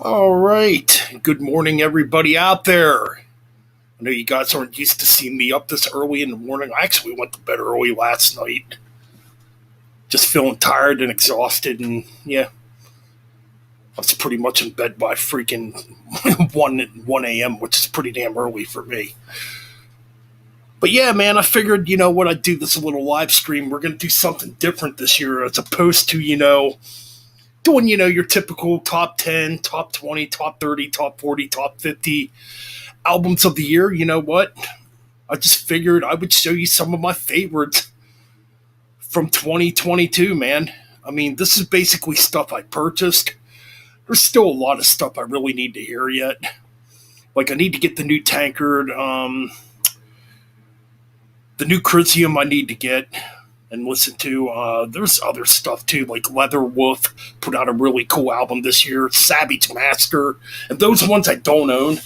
All right. Good morning, everybody out there. I know you guys aren't used to seeing me up this early in the morning. I actually went to bed early last night. Just feeling tired and exhausted, and yeah, I was pretty much in bed by freaking 1 a.m., which is pretty damn early for me. But yeah, man, I figured, what, I'd do this little live stream. We're going to do something different this year as opposed to, doing, your typical top 10, top 20, top 30, top 40, top 50 albums of the year. You know what? I just figured I would show you some of my favorites from 2022, man. I mean, this is basically stuff I purchased. There's still a lot of stuff I really need to hear yet. Like, I need to get the new Tankard, the new Crisium I need to get and listen to. There's other stuff too, like Leather Wolf put out a really cool album this year, Savage Master, and those ones I don't own.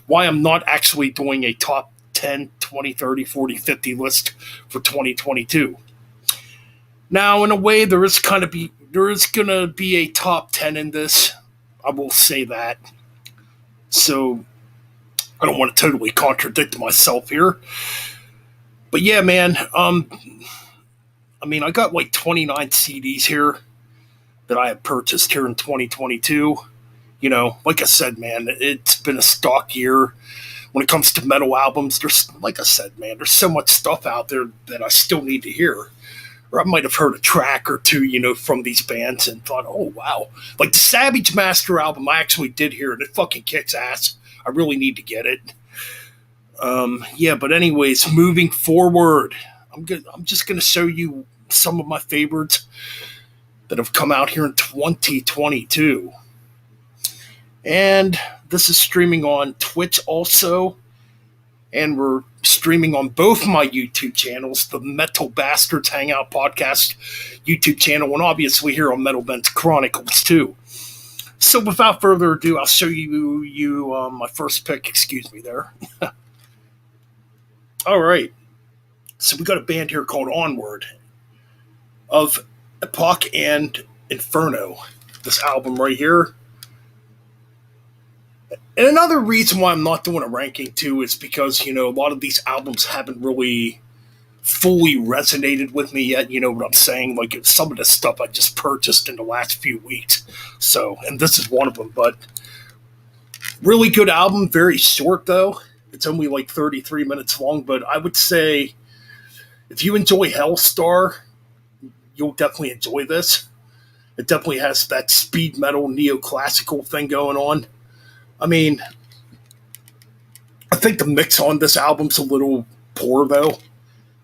Why I'm not actually doing a top 10, 20, 30, 40, 50 list for 2022. Now, in a way, there is going to be a top 10 in this. I will say that. So I don't want to totally contradict myself here. But yeah, man, I got like 29 CDs here that I have purchased here in 2022. Like I said, man, it's been a stock year when it comes to metal albums. Like I said, man, there's so much stuff out there that I still need to hear. Or I might have heard a track or two, from these bands and thought, oh, wow. Like the Savage Master album, I actually did hear it. It fucking kicks ass. I really need to get it. Yeah, but anyways, moving forward, I'm just going to show you some of my favorites that have come out here in 2022. And this is streaming on Twitch also. And we're streaming on both my YouTube channels, the Metal Bastards Hangout Podcast YouTube channel, and obviously here on Metal Bent Chronicles too. So without further ado, I'll show you my first pick. Excuse me there. All right. So we got a band here called Onward of Epoch and Inferno. This album right here. And another reason why I'm not doing a ranking too is because, a lot of these albums haven't really fully resonated with me yet. You know what I'm saying? Like some of the stuff I just purchased in the last few weeks. So, and this is one of them, but really good album. Very short though. It's only like 33 minutes long, but I would say if you enjoy Hellstar, you'll definitely enjoy this. It definitely has that speed metal neoclassical thing going on. I mean, I think the mix on this album's a little poor, though.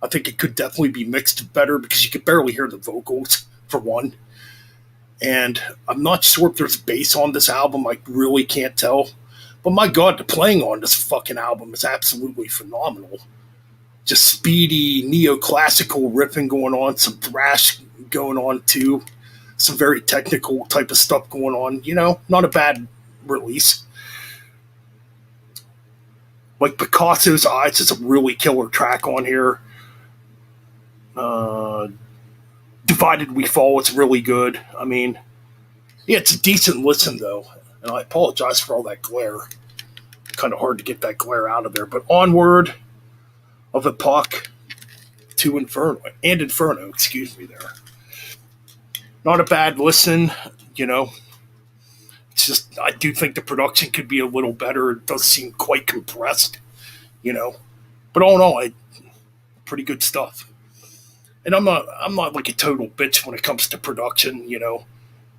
I think it could definitely be mixed better because you could barely hear the vocals, for one. And I'm not sure if there's bass on this album. I really can't tell. But my God, the playing on this fucking album is absolutely phenomenal. Just speedy, neoclassical riffing going on, some thrash going on, too. Some very technical type of stuff going on. Not a bad release. Like Picasso's Eyes is a really killer track on here. Divided We Fall is really good. I mean, yeah, it's a decent listen, though. And I apologize for all that glare. Kind of hard to get that glare out of there. But Onward of Epoch to Inferno, excuse me there. Not a bad listen, It's just, I do think the production could be a little better. It does seem quite compressed, But all in all, pretty good stuff. And I'm not like a total bitch when it comes to production,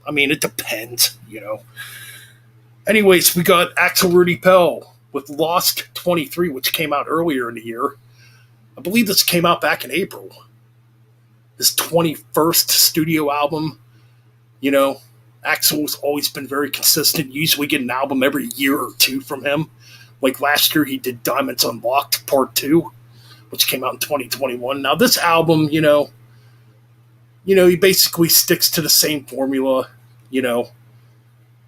I mean, it depends, Anyways, we got Axel Rudy Pell with Lost 23, which came out earlier in the year. I believe this came out back in April. His 21st studio album, Axel's always been very consistent. Usually get an album every year or two from him. Like last year, he did Diamonds Unlocked Part 2, which came out in 2021. Now, this album, he basically sticks to the same formula,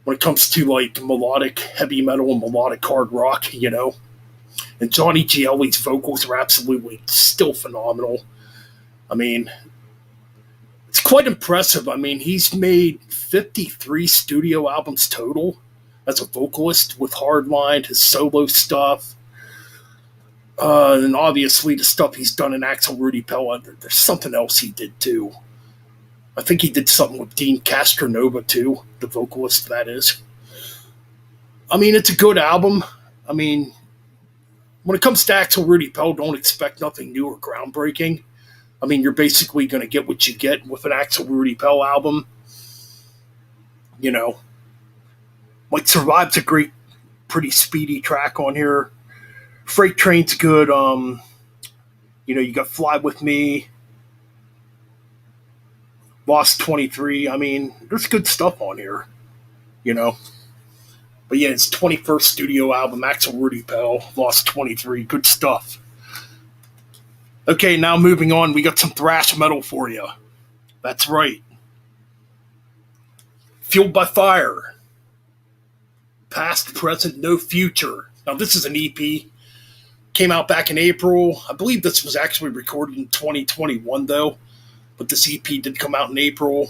when it comes to like melodic heavy metal and melodic hard rock, And Johnny Gielli's vocals are absolutely still phenomenal. I mean, It's quite impressive. I mean, he's made 53 studio albums total as a vocalist with Hardline, his solo stuff, and obviously the stuff he's done in Axel Rudy Pell. There's something else he did too. I think he did something with Dean Castronova too, the vocalist that is. I mean, it's a good album. I mean, when it comes to Axel Rudy Pell, don't expect nothing new or groundbreaking. I mean, you're basically going to get what you get with an Axel Rudy Pell album. You know, like Survive's a great, pretty speedy track on here. Freight Train's good. You got Fly With Me, Lost 23. I mean, there's good stuff on here, you know. But yeah, it's 21st studio album, Axel Rudy Pell, Lost 23. Good stuff. Okay, now moving on, we got some thrash metal for you. That's right. Fueled by Fire. Past, Present, No Future. Now, this is an EP. Came out back in April. I believe this was actually recorded in 2021, though. But this EP did come out in April.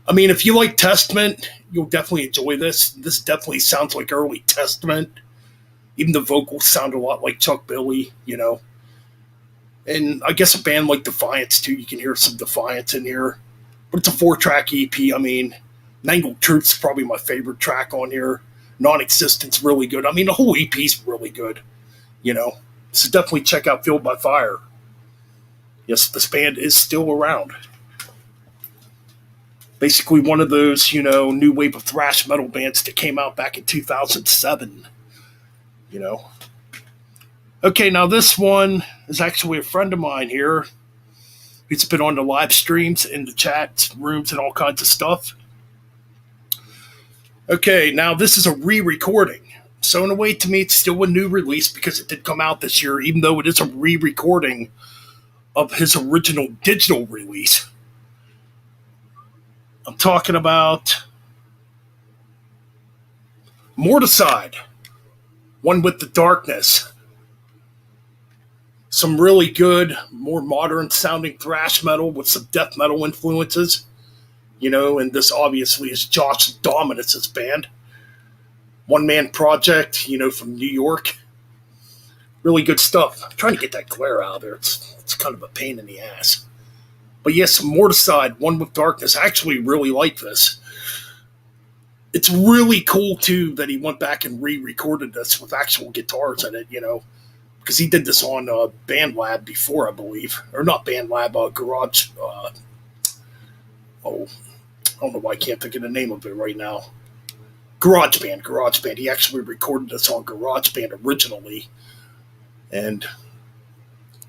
I mean, if you like Testament, you'll definitely enjoy this. This definitely sounds like early Testament. Even the vocals sound a lot like Chuck Billy, you know. And I guess a band like Defiance, too. You can hear some Defiance in here. But it's a 4-track EP. I mean, Mangled Truth's probably my favorite track on here. Non-Existent's really good. I mean, the whole EP's really good, you know. So definitely check out Fueled by Fire. Yes, this band is still around. Basically one of those, new wave of thrash metal bands that came out back in 2007, you know. Okay, now this one is actually a friend of mine here. He's been on the live streams, in the chat rooms, and all kinds of stuff. Okay, now this is a re-recording. So in a way, to me, it's still a new release because it did come out this year, even though it is a re-recording of his original digital release. I'm talking about Morticide, One with the Darkness. Some really good, more modern sounding thrash metal with some death metal influences. And this obviously is Josh Dominus's band. One-man project, from New York. Really good stuff. I'm trying to get that glare out of there. It's kind of a pain in the ass. But yes, Morticide, One with Darkness. I actually really like this. It's really cool, too, that he went back and re-recorded this with actual guitars in it, because he did this on BandLab before, I believe. Or not BandLab, Garage. I don't know why I can't think of the name of it right now. GarageBand. He actually recorded this on GarageBand originally. And,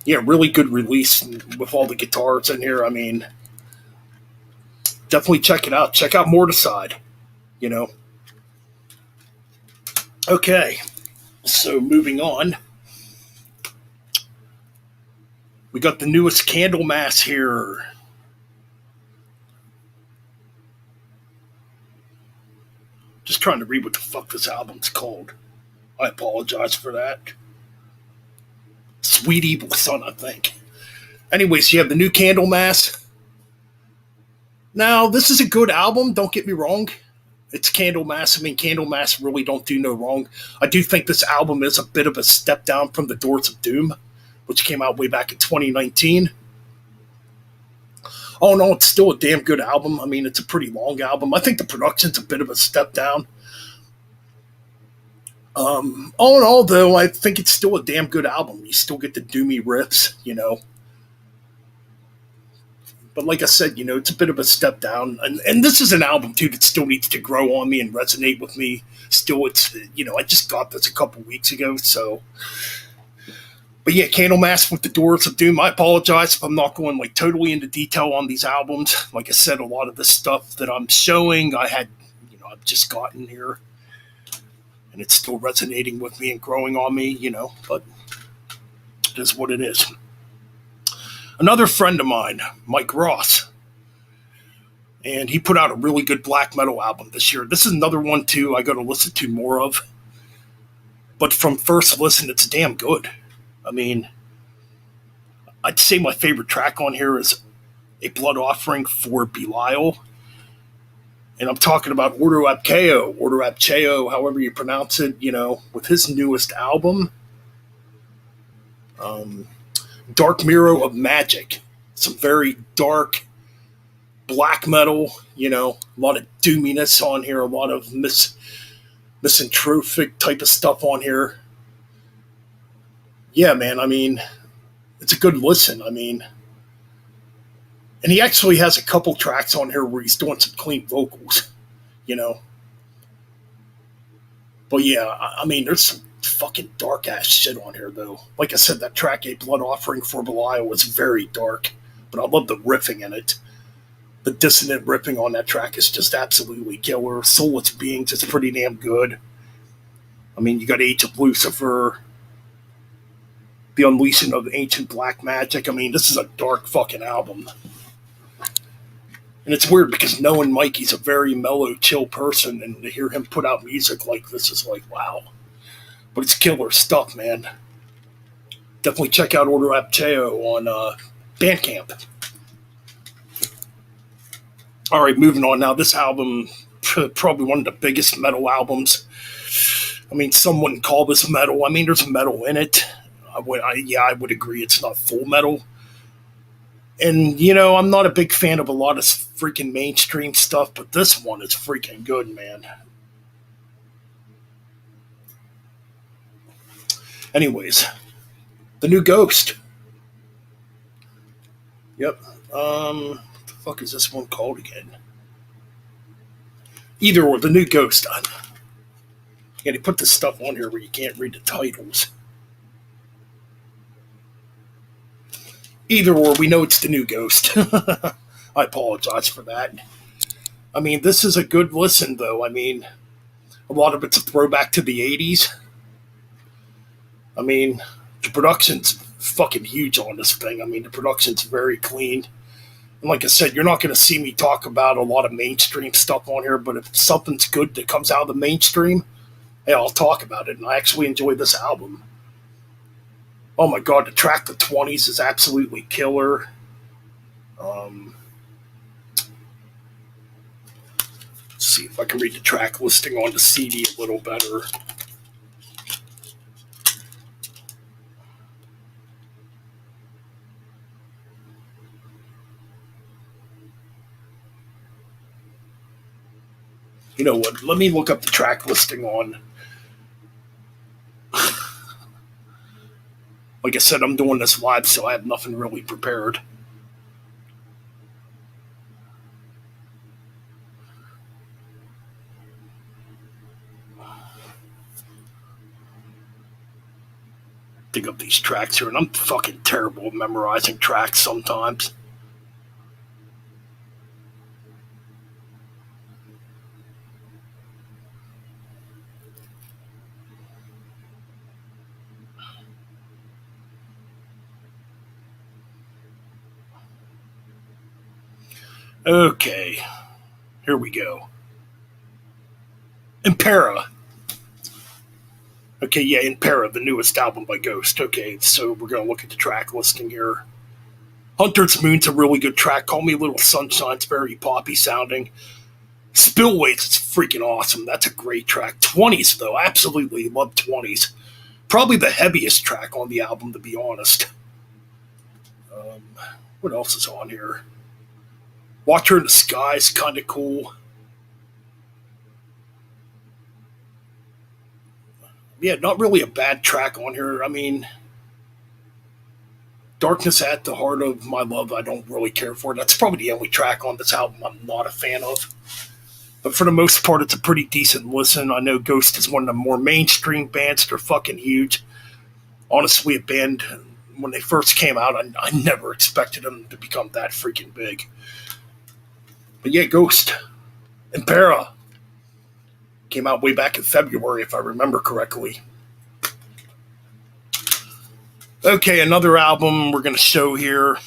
yeah, really good release with all the guitars in here. I mean, definitely check it out. Check out Morticide, Okay, so moving on. We got the newest Candlemass here. Just trying to read what the fuck this album's called. I apologize for that. Sweet Evil Son, I think. Anyways, you have the new Candlemass. Now, this is a good album, don't get me wrong. It's Candlemass. I mean, Candlemass really don't do no wrong. I do think this album is a bit of a step down from The Doors of Doom, which came out way back in 2019. Oh no, it's still a damn good album. I mean, it's a pretty long album. I think the production's a bit of a step down. All in all, though, I think it's still a damn good album. You still get the doomy riffs, But like I said, it's a bit of a step down. And this is an album, too, that still needs to grow on me and resonate with me. Still, it's, I just got this a couple weeks ago, so... But yeah, Candlemass with the Doors of Doom. I apologize if I'm not going totally into detail on these albums. Like I said, a lot of the stuff that I'm showing, I've just gotten here. And it's still resonating with me and growing on me, but it is what it is. Another friend of mine, Mike Ross, and he put out a really good black metal album this year. This is another one, too, I got to listen to more of. But from first listen, it's damn good. I mean, I'd say my favorite track on here is A Blood Offering for Belial. And I'm talking about Ordo Abcheo, Ordo Abcheo, however you pronounce it, with his newest album, um, Dark Mirror of Magic. Some very dark black metal, a lot of doominess on here, a lot of misanthropic type of stuff on here. Yeah, man, I mean, it's a good listen. I mean, and he actually has a couple tracks on here where he's doing some clean vocals, you know. But yeah, I mean, there's some fucking dark ass shit on here, though. Like I said, that track "A Blood Offering for Belial" was very dark, but I love the riffing in it. The dissonant riffing on that track is just absolutely killer. Soulless Beings is pretty damn good. I mean, you got Age of Lucifer, The Unleashing of Ancient Black Magic. I mean, this is a dark fucking album. And it's weird because knowing Mikey's a very mellow, chill person, and to hear him put out music like this is like, wow. But it's killer stuff, man. Definitely check out Order Abcheo on Bandcamp. All right, moving on now. This album, probably one of the biggest metal albums. I mean, some wouldn't call this metal. I mean, there's metal in it. I would agree it's not full metal. And, I'm not a big fan of a lot of freaking mainstream stuff, but this one is freaking good, man. Anyways, the new Ghost. Yep. What the fuck is this one called again? Either or, the new Ghost. Yeah, they put this stuff on here where you can't read the titles. Either or, we know it's the new Ghost. I apologize for that. I mean, this is a good listen, though. I mean, a lot of it's a throwback to the 80s. I mean, the production's fucking huge on this thing. I mean, the production's very clean. And like I said, you're not going to see me talk about a lot of mainstream stuff on here, but if something's good that comes out of the mainstream, hey, I'll talk about it. And I actually enjoy this album. Oh my god, the track "The 20s" is absolutely killer. Let's see if I can read the track listing on the CD a little better. You know what? Let me look up the track listing on. Like I said, I'm doing this live, so I have nothing really prepared. Dig up these tracks here, and I'm fucking terrible at memorizing tracks sometimes. Okay, here we go. Impera. Okay, yeah, Impera, the newest album by Ghost. Okay, so we're going to look at the track listing here. Hunter's Moon's a really good track. Call Me a Little Sunshine's very poppy sounding. Spillways, it's freaking awesome. That's a great track. 20s, though, absolutely love 20s. Probably the heaviest track on the album, to be honest. What else is on here? Watcher in the Sky is kind of cool. Yeah, not really a bad track on here. I mean, Darkness at the Heart of My Love, I don't really care for. That's probably the only track on this album I'm not a fan of. But for the most part, it's a pretty decent listen. I know Ghost is one of the more mainstream bands. They're fucking huge. Honestly, a band, when they first came out, I never expected them to become that freaking big. But yeah, Ghost. Impera. Came out way back in February, if I remember correctly. Okay, another album we're going to show here.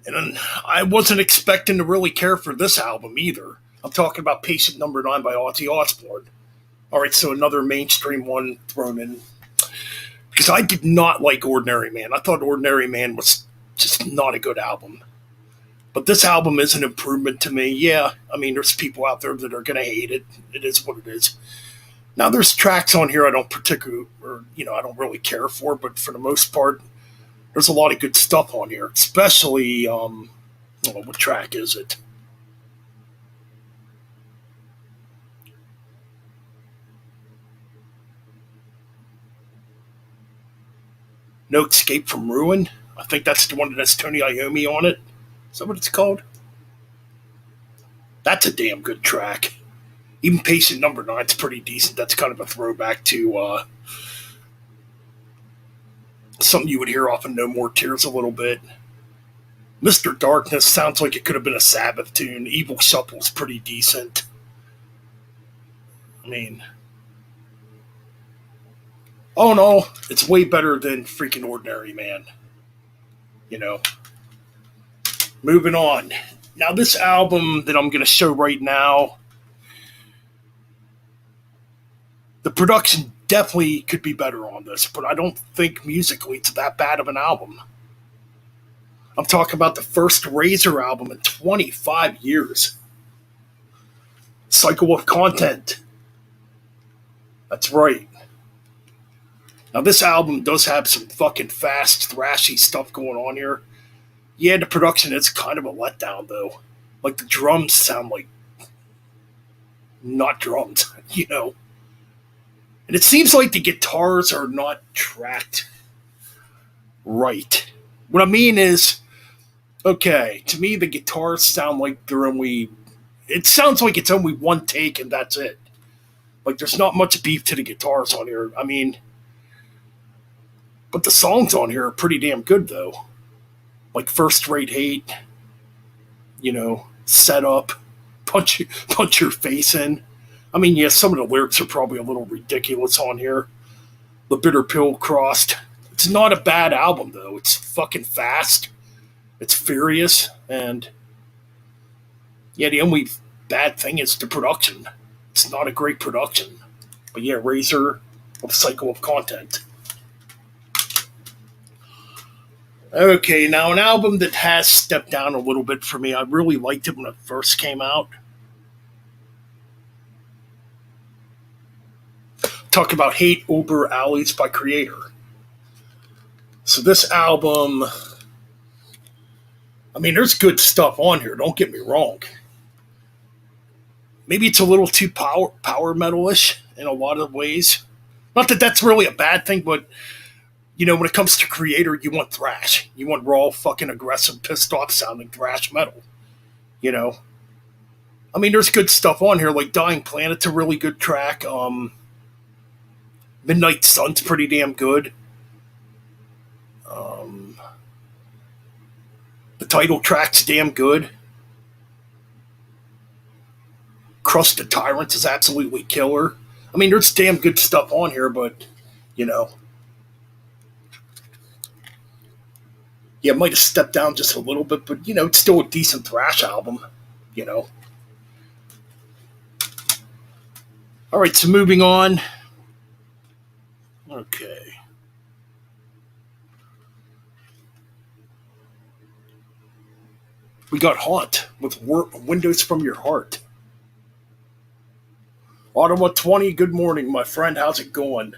And I wasn't expecting to really care for this album either. I'm talking about Patient Number 9 by Ozzy Osbourne. Alright, so another mainstream one thrown in. Because I did not like Ordinary Man. I thought Ordinary Man was Just not a good album. But this album is an improvement to me. Yeah, I mean, there's people out there that are going to hate it. It is what it is. Now, there's tracks on here I don't particularly, or, I don't really care for, but for the most part, there's a lot of good stuff on here, especially, I don't know, what track is it? No Escape from Ruin. I think that's the one that has Tony Iommi on it. Is that what it's called? That's a damn good track. Even Patient Number Nine's pretty decent. That's kind of a throwback to something you would hear off of No More Tears a little bit. Mr. Darkness sounds like it could have been a Sabbath tune. Evil Shuffle's pretty decent. I mean, oh no, it's way better than freaking Ordinary Man. You know. Moving on. Now, this album that I'm going to show right now, the production definitely could be better on this, but I don't think musically it's that bad of an album. I'm talking about the first Razor album in 25 years. Cycle of Content. That's right. Now, this album does have some fucking fast, thrashy stuff going on here. Yeah, the production is kind of a letdown, though. Like, the drums sound like not drums, And it seems like the guitars are not tracked right. What I mean is, okay, to me, the guitars sound like they're only. It sounds like it's only one take and that's it. Like, there's not much beef to the guitars on here. I mean, but the songs on here are pretty damn good, though. Like First Rate Hate, Set Up, punch your face in. I mean, yeah, some of the lyrics are probably a little ridiculous on here. The Bitter Pill Crossed. It's not a bad album, though. It's fucking fast. It's furious. And, yeah, the only bad thing is the production. It's not a great production. But, yeah, Razor of Cycle of Content. Okay, now an album that has stepped down a little bit for me. I really liked it when it first came out. Talk about Hate Uber Alleys by Creator. So this album, I mean, there's good stuff on here. Don't get me wrong. Maybe it's a little too power metal-ish in a lot of ways. Not that that's really a bad thing, but when it comes to Creator, you want thrash. You want raw, fucking aggressive, pissed off sounding thrash metal. I mean, there's good stuff on here, like Dying Planet's a really good track. Midnight Sun's pretty damn good. The title track's damn good. Crust of Tyrants is absolutely killer. I mean, there's damn good stuff on here, but, yeah, it might have stepped down just a little bit, but, it's still a decent thrash album, All right, so moving on. Okay. We got Haunt with Windows from Your Heart. Ottawa 20, good morning, my friend. How's it going?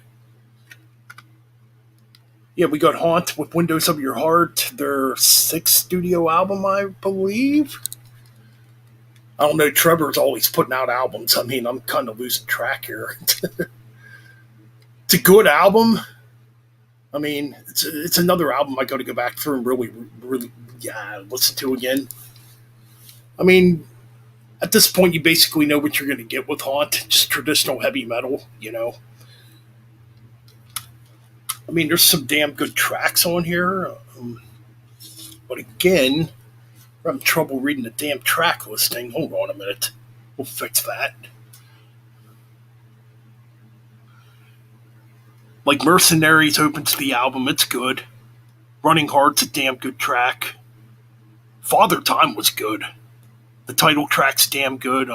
Yeah, we got Haunt with Windows of Your Heart, their sixth studio album, I believe. I don't know, Trevor's always putting out albums. I mean, I'm kind of losing track here. It's a good album. I mean, it's another album I got to go back through and really, listen to again. I mean, at this point, you basically know what you're going to get with Haunt. Just traditional heavy metal, I mean, there's some damn good tracks on here. But again, I'm having trouble reading the damn track listing. Hold on a minute. We'll fix that. Like Mercenaries opens the album. It's good. Running Hard's a damn good track. Father Time was good. The title track's damn good.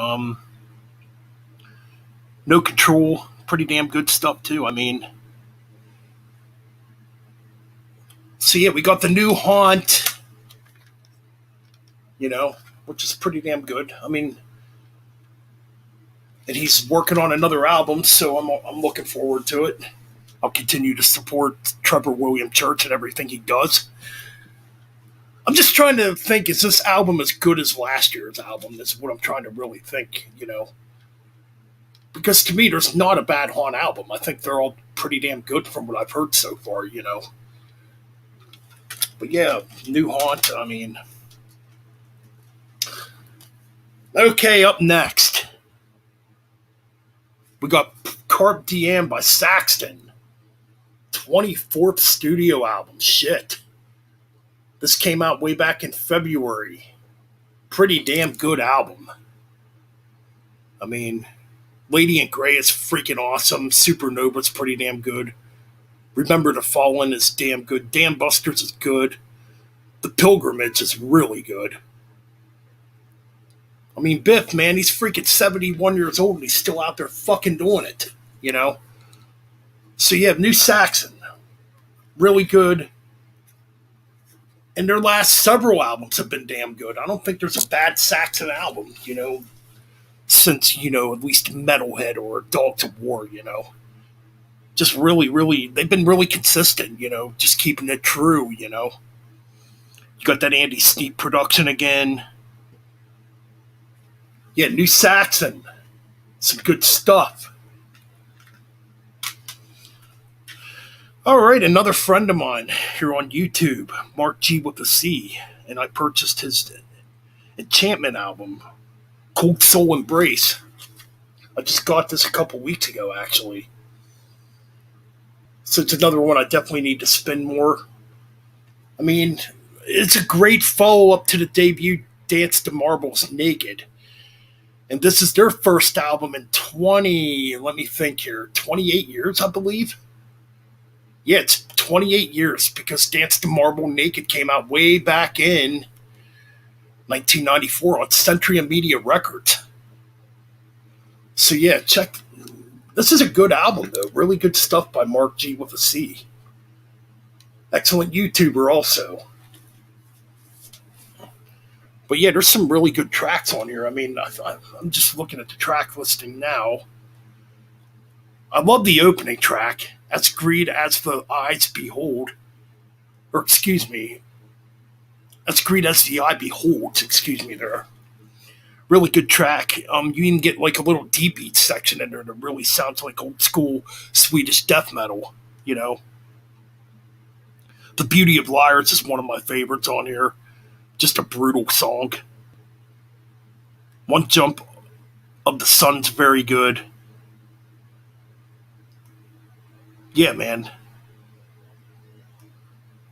No Control, pretty damn good stuff too. I mean, so yeah, we got the new Haunt. you know, which is pretty damn good. I mean, and he's working on another album, so I'm looking forward to it. I'll continue to support Trevor William Church and everything he does. I'm just trying to think: is this album as good as last year's album? This is what I'm trying to really think. Because to me, there's not a bad Haunt album. I think they're all pretty damn good from what I've heard so far. But yeah, new Haunt. I mean, okay. Up next, we got Carp Diem by Saxton. 24th studio album. Shit. This came out way back in February. Pretty damn good album. I mean, Lady in Grey is freaking awesome. Supernova's pretty damn good. Remember the Fallen is damn good. Dam Busters is good. The Pilgrimage is really good. I mean, Biff, man, he's freaking 71 years old and he's still out there fucking doing it, you know? So you have New Saxon. Really good. And their last several albums have been damn good. I don't think there's a bad Saxon album, since, at least Metalhead or Dogs of War. Just really, really, they've been really consistent, just. It true. You got that Andy Sneap production again. Yeah, New Saxon. Some good stuff. All right, another friend of mine here on YouTube, Mark G with a C, and I purchased his Enchantment album, Cold Soul Embrace. I just got this a couple weeks ago, actually. So it's another one I definitely need to spin more. I mean, it's a great follow-up to the debut Dance to Marbles Naked. And this is their first album in let me think here, 28 years, I believe? Yeah, it's 28 years because Dance to Marble Naked came out way back in 1994 on Century Media Records. So yeah, check. This is a good album, though. Really good stuff by Mark G with a C. Excellent YouTuber, also. But yeah, there's some really good tracks on here. I mean, I'm just looking at the track listing now. I love the opening track, As Greed as the Eyes Behold. Or, excuse me, As Greed as the Eye Beholds, excuse me there. Really good track. You even get like a little deep beat section in there that really sounds like old school Swedish death metal, The Beauty of Liars is one of my favorites on here. Just a brutal song. One Jump of the Sun's very good. Yeah, man.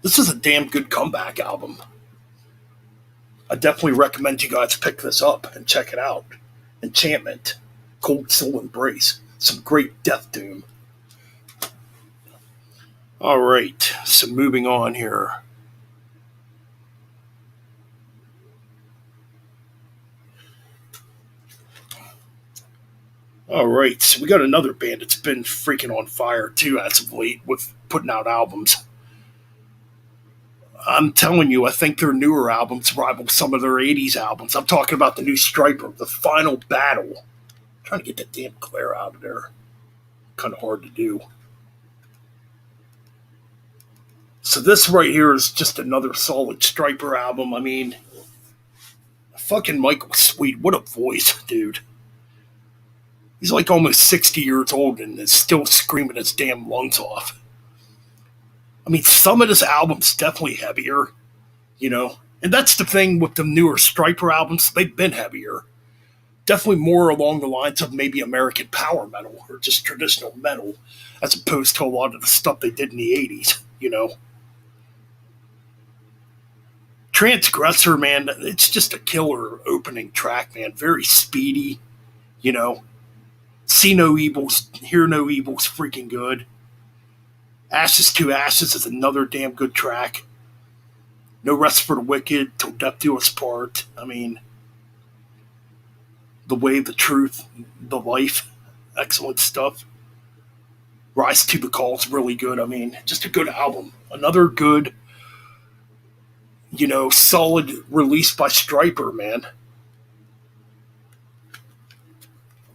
This is a damn good comeback album. I definitely recommend you guys pick this up and check it out. Enchantment, Cold Soul Embrace, some great death doom. All right, so moving on here. All right, so we got another band that's been freaking on fire too as of late with putting out albums. I'm telling you, I think their newer albums rival some of their 80s albums. I'm talking about the new Striper, The Final Battle. I'm trying to get that damn glare out of there. Kind of hard to do. So this right here is just another solid Striper album. I mean, fucking Michael Sweet, what a voice, dude. He's like almost 60 years old and is still screaming his damn lungs off. I mean, some of this album's definitely heavier. And that's the thing with the newer Striper albums, they've been heavier. Definitely more along the lines of maybe American power metal or just traditional metal, as opposed to a lot of the stuff they did in the 80s. Transgressor, man, it's just a killer opening track, man. Very speedy. See No Evils, Hear No Evils, freaking good. Ashes to Ashes is another damn good track. No Rest for the Wicked, Till Death Do Us Part. I mean, The Way, the Truth, the Life, excellent stuff. Rise to the Call is really good. I mean, just a good album. Another good solid release by Striper, man.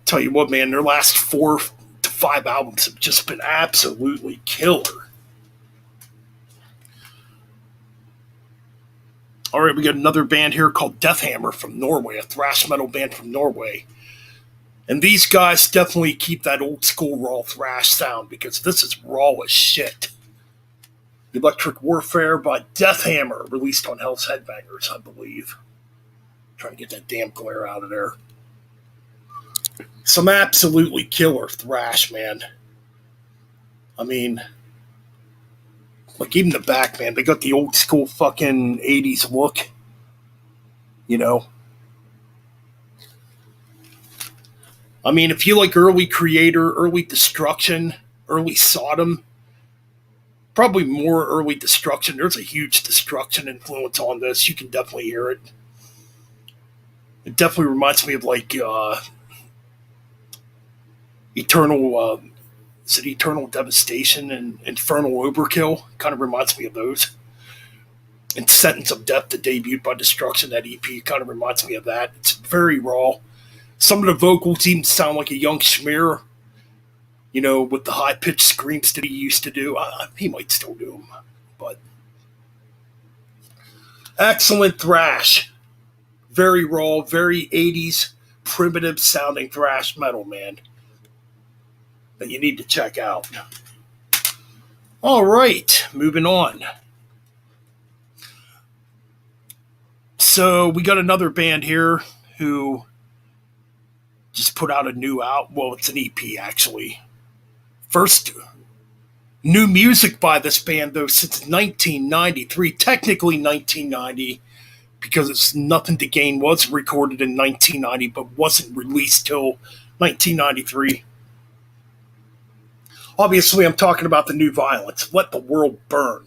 Tell you what, man, their last 4 to 5 albums have just been absolutely killer. All right, we got another band here called Deathhammer from Norway, a thrash metal band from Norway. And these guys definitely keep that old school raw thrash sound because this is raw as shit. Electric Warfare by Deathhammer, released on Hell's Headbangers, I believe. Trying to get that damn glare out of there. Some absolutely killer thrash, man. I mean, like even the back, man, they got the old school fucking 80s look. You know? I mean, if you like early Creator, early Destruction, early Sodom, probably more early Destruction. There's a huge Destruction influence on this. You can definitely hear it. It definitely reminds me of like Eternal. Is it Eternal Devastation and Infernal Overkill? Kind of reminds me of those. And Sentence of Death, the debuted by Destruction, that EP kind of reminds me of that. It's very raw. Some of the vocals even sound like a young Schmear, with the high pitched screams that he used to do. He might still do them, but excellent thrash. Very raw, very 80s primitive sounding thrash metal, man, that you need to check out. All right, moving on. So we got another band here who just put out a new Well, it's an EP actually. First new music by this band though since 1993, technically 1990, because it's Nothing to Gain was recorded in 1990 but wasn't released till 1993. Obviously, I'm talking about the New Violence, Let the World Burn.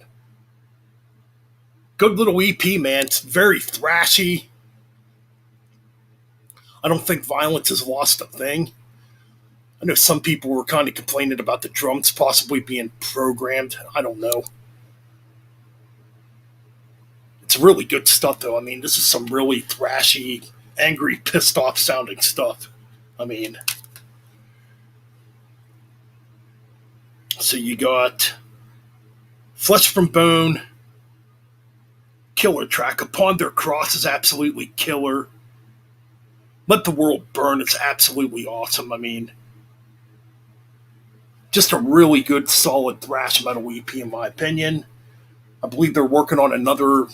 Good little EP, man. It's very thrashy. I don't think Violence has lost a thing. I know some people were kind of complaining about the drums possibly being programmed. I don't know. It's really good stuff, though. I mean, this is some really thrashy, angry, pissed off sounding stuff. I mean, so you got Flesh from Bone, killer track. Upon Their Cross is absolutely killer. Let the World Burn is absolutely awesome. I mean, just a really good, solid thrash metal EP, in my opinion. I believe they're working on another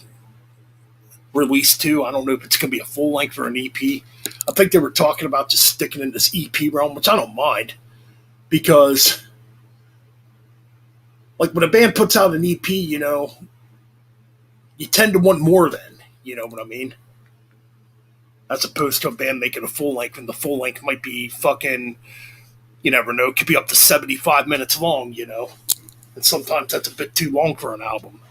release, too. I don't know if it's going to be a full length or an EP. I think they were talking about just sticking in this EP realm, which I don't mind. Because, like, when a band puts out an EP, you tend to want more than, you know what I mean? As opposed to a band making a full length, and the full length might be fucking, you never know, it could be up to 75 minutes long, And sometimes that's a bit too long for an album.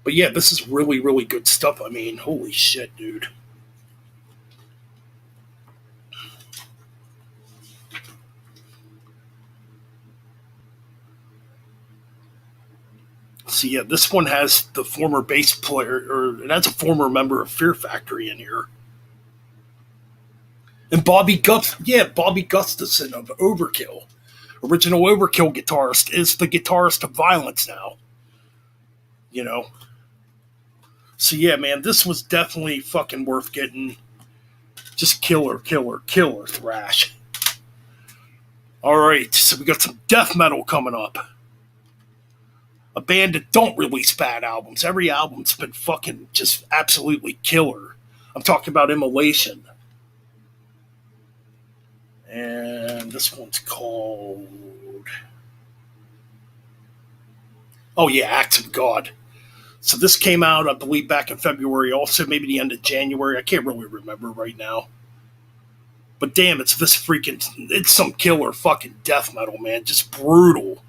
But yeah, this is really, really good stuff. I mean, holy shit, dude. So yeah, this one has the former bass player, or it has a former member of Fear Factory in here. And Bobby Gustafson of Overkill, original Overkill guitarist, is the guitarist of Violence now. So yeah, man, this was definitely fucking worth getting. Just killer thrash. Alright, so we got some death metal coming up. A band that don't release bad albums. Every album's been fucking just absolutely killer. I'm talking about Immolation. And this one's called... Oh yeah, Acts of God. So this came out, I believe, back in February, also maybe the end of January. I can't really remember right now. But damn, it's some killer fucking death metal, man. Just brutal.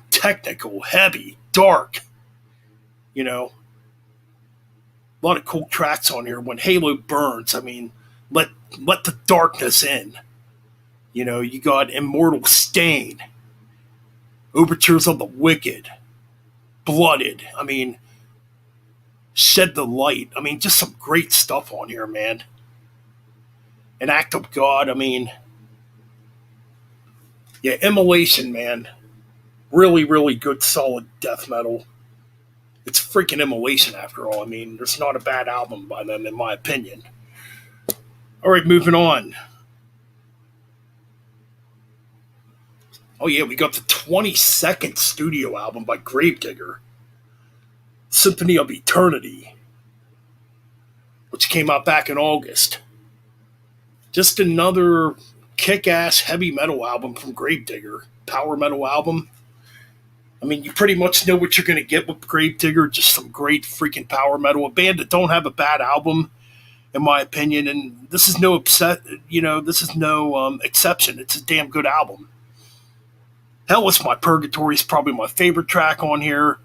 Technical, heavy, dark. A lot of cool tracks on here. When Halo Burns, I mean, let the darkness in. You got Immortal Stain, Overtures of the Wicked, Blooded. I mean, Shed the Light. I mean, just some great stuff on here, man. An Act of God. I mean, yeah, Immolation, man. Really, really good, solid death metal. It's freaking Immolation, after all. I mean, there's not a bad album by them, in my opinion. All right, moving on. Oh, yeah, we got the 22nd studio album by Gravedigger, Symphony of Eternity, which came out back in August. Just another kick ass heavy metal album from Gravedigger. Power metal album. I mean, you pretty much know what you're going to get with Gravedigger. Just some great freaking power metal. A band that don't have a bad album, in my opinion. And this is no this is no exception. It's a damn good album. Hell, It's My Purgatory is probably my favorite track on here.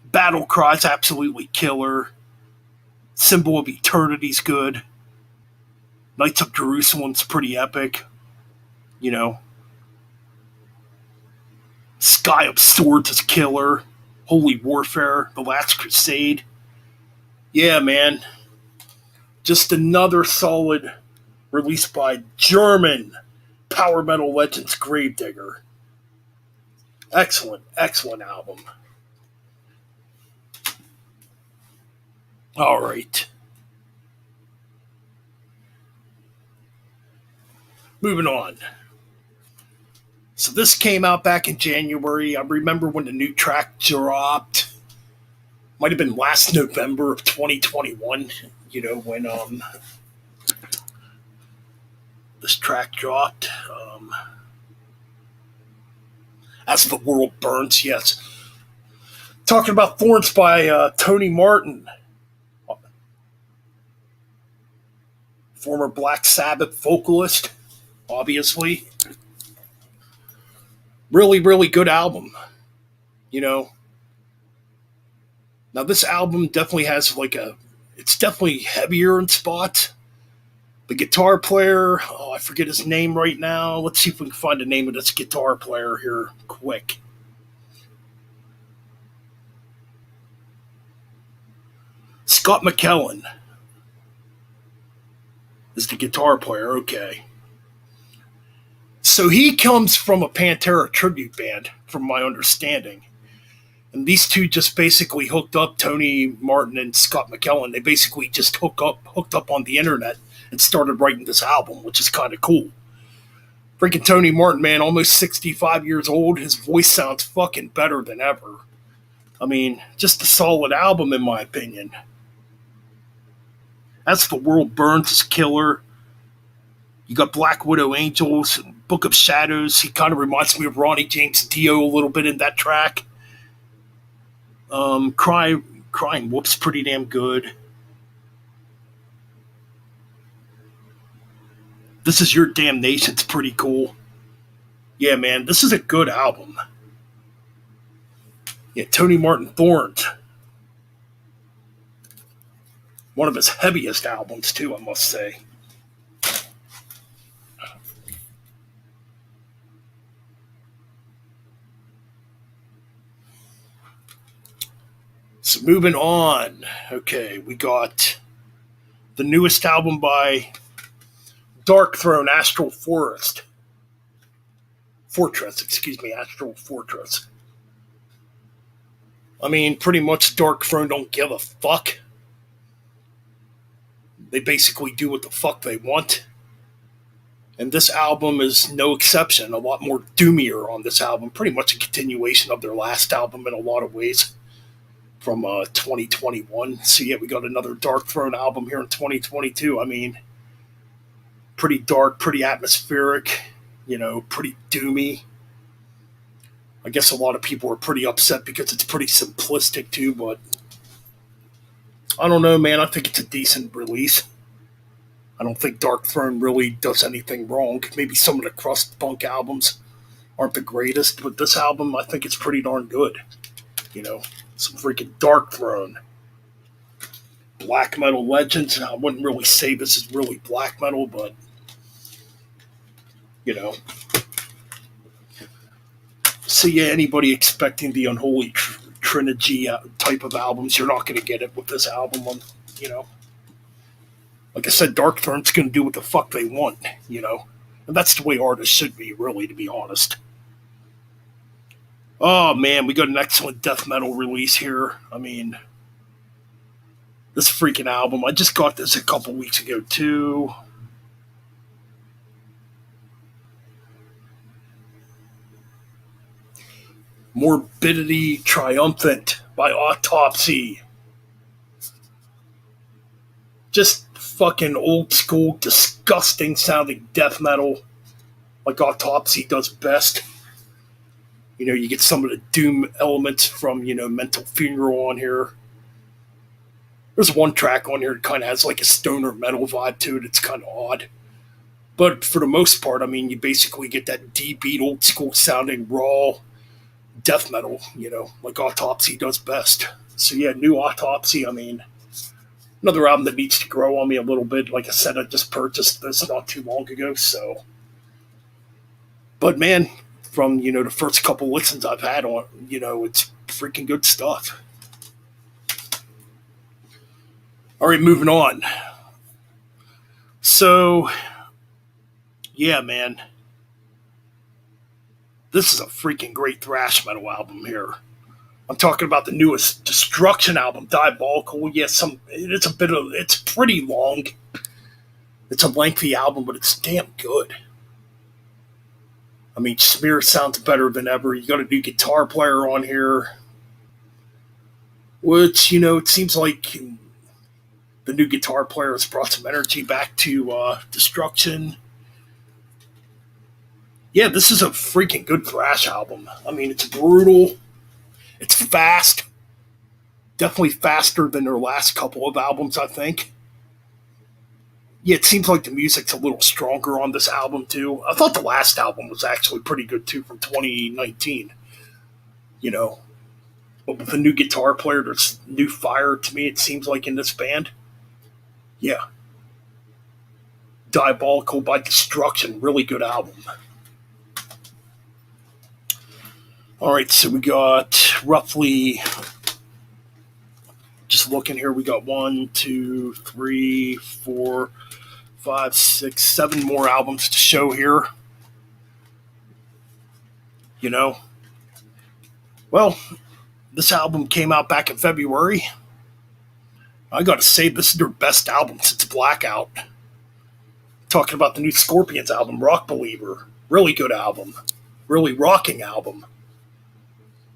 Battle Cry's absolutely killer. Symbol of Eternity's good. Knights of Jerusalem's pretty epic. You know. Sky of Swords is killer. Holy Warfare, The Last Crusade. Yeah, man. Just another solid release by German power metal legends Gravedigger. Excellent, excellent album. All right. Moving on. So this came out back in January. I remember when the new track dropped. Might have been last November of 2021. You know, when this track dropped. As the World Burns, yes. Talking about Thorns by Tony Martin. Former Black Sabbath vocalist, obviously. Really, really good album. You know. Now this album definitely has it's definitely heavier in spots. The guitar player, I forget his name right now. Let's see if we can find the name of this guitar player here quick. Scott McKellen is the guitar player, okay. So he comes from a Pantera tribute band, from my understanding. And these two just basically hooked up, Tony Martin and Scott McKellen. They basically just hooked up on the internet and started writing this album, which is kind of cool. Freaking Tony Martin, man, almost 65 years old. His voice sounds fucking better than ever. I mean, just a solid album, in my opinion. As the World Burns is killer. You got Black Widow Angels, Book of Shadows. He kind of reminds me of Ronnie James Dio a little bit in that track. Crying Whoop's pretty damn good. This Is Your Damnation's pretty cool. Yeah, man, this is a good album. Yeah, Tony Martin Thorns. One of his heaviest albums, too, I must say. So moving on. Okay, we got the newest album by Dark Throne, Astral Fortress, Astral Fortress. I mean, pretty much Dark Throne don't give a fuck. They basically do what the fuck they want. And this album is no exception. A lot more doomier on this album. Pretty much a continuation of their last album in a lot of ways. From 2021. So yeah, we got another Dark Throne album here in 2022. I mean, pretty dark, pretty atmospheric, pretty doomy. I guess a lot of people are pretty upset because it's pretty simplistic too, but I don't know, man. I think it's a decent release. I don't think Dark Throne really does anything wrong. Maybe some of the crust punk albums aren't the greatest, but this album, I think it's pretty darn good. Some freaking Dark Throne. Black metal legends. I wouldn't really say this is really black metal, but So yeah, anybody expecting the unholy trilogy type of albums, you're not going to get it with this album. You know, like I said, Darkthrone going to do what the fuck they want. You know, and that's the way artists should be, really, to be honest. Oh man, we got an excellent death metal release here. I mean, this freaking album. I just got this a couple weeks ago too. Morbidity Triumphant by Autopsy. Just fucking old school, disgusting sounding death metal, like Autopsy does best. You know, you get some of the doom elements from, Mental Funeral on here. There's one track on here that kind of has like a stoner metal vibe to it. It's kind of odd. But for the most part, I mean, you basically get that D-beat, old school sounding, raw death metal, like Autopsy does best. So yeah, new Autopsy, I mean, another album that needs to grow on me a little bit. Like I said, I just purchased this not too long ago, so. But man, from, the first couple listens I've had on, it's freaking good stuff. All right, moving on. So, yeah, man. This is a freaking great thrash metal album here. I'm talking about the newest Destruction album, Diabolical. Yes, it's pretty long. It's a lengthy album, but it's damn good. I mean, Smear sounds better than ever. You got a new guitar player on here, which, it seems like the new guitar player has brought some energy back to Destruction. Yeah, this is a freaking good thrash album. I mean, it's brutal. It's fast. Definitely faster than their last couple of albums, I think. Yeah, it seems like the music's a little stronger on this album, too. I thought the last album was actually pretty good, too, from 2019. But with a new guitar player, there's new fire to me, it seems like, in this band. Yeah. Diabolical by Destruction. Really good album. All right, so we got roughly, just looking here, we got 1, 2, 3, 4, 5, 6, 7 more albums to show here. Well, this album came out back in February. I gotta say, this is their best album since Blackout. Talking about the new Scorpions album, Rock Believer. Really good album. Really rocking album.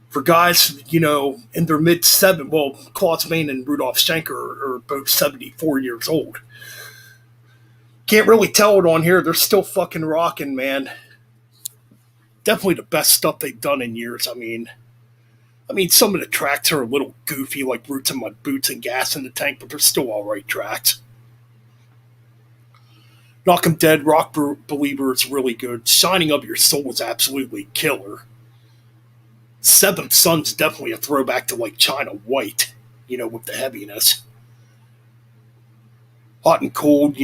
For guys, in their mid-70s, well, Klaus Meine and Rudolf Schenker are both 74 years old. Can't really tell it on here. They're still fucking rocking, man. Definitely the best stuff they've done in years. I mean, some of the tracks are a little goofy, like Roots in My Boots and Gas in the Tank, but they're still alright tracks. Knock 'em Dead, Rock Believer is really good. Shining of Your Soul is absolutely killer. Seventh Son's definitely a throwback to like China White, with the heaviness. Hot and Cold,